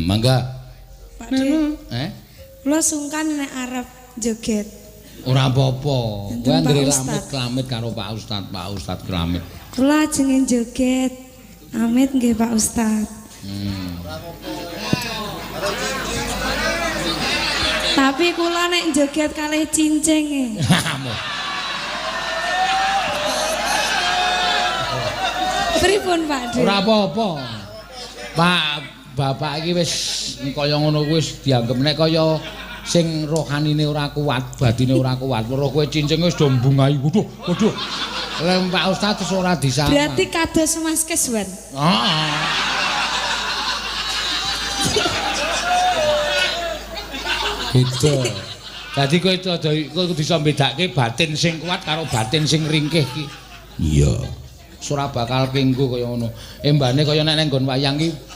Mangga. Pak De. Kula sungkan nek arep joget. Ora apa-apa. Kowe anggere lamit-lamit karo Pak Ustad kelamit. Kula jenenge joget. Amit nggih Pak Ustad. Tapi kula nek joget kalih cincing. Pripun Pak De? Ora apa-apa. Pak Bapak iki wis kaya ngono wis dianggep nek kaya sing rohanine ora kuat, batine ora kuat. Weruh kowe cincing wis do mbungai. Waduh. Lah Pak Ustaz wis ora disama. Berarti kados Mas Keswan. Heeh. Gitu. Dadi kowe kudu iso mbedakake batin sing kuat karo batin sing ringkih ki. Iya. Ora bakal kenggo kaya ngono. Embane kaya nek nggon wayang ki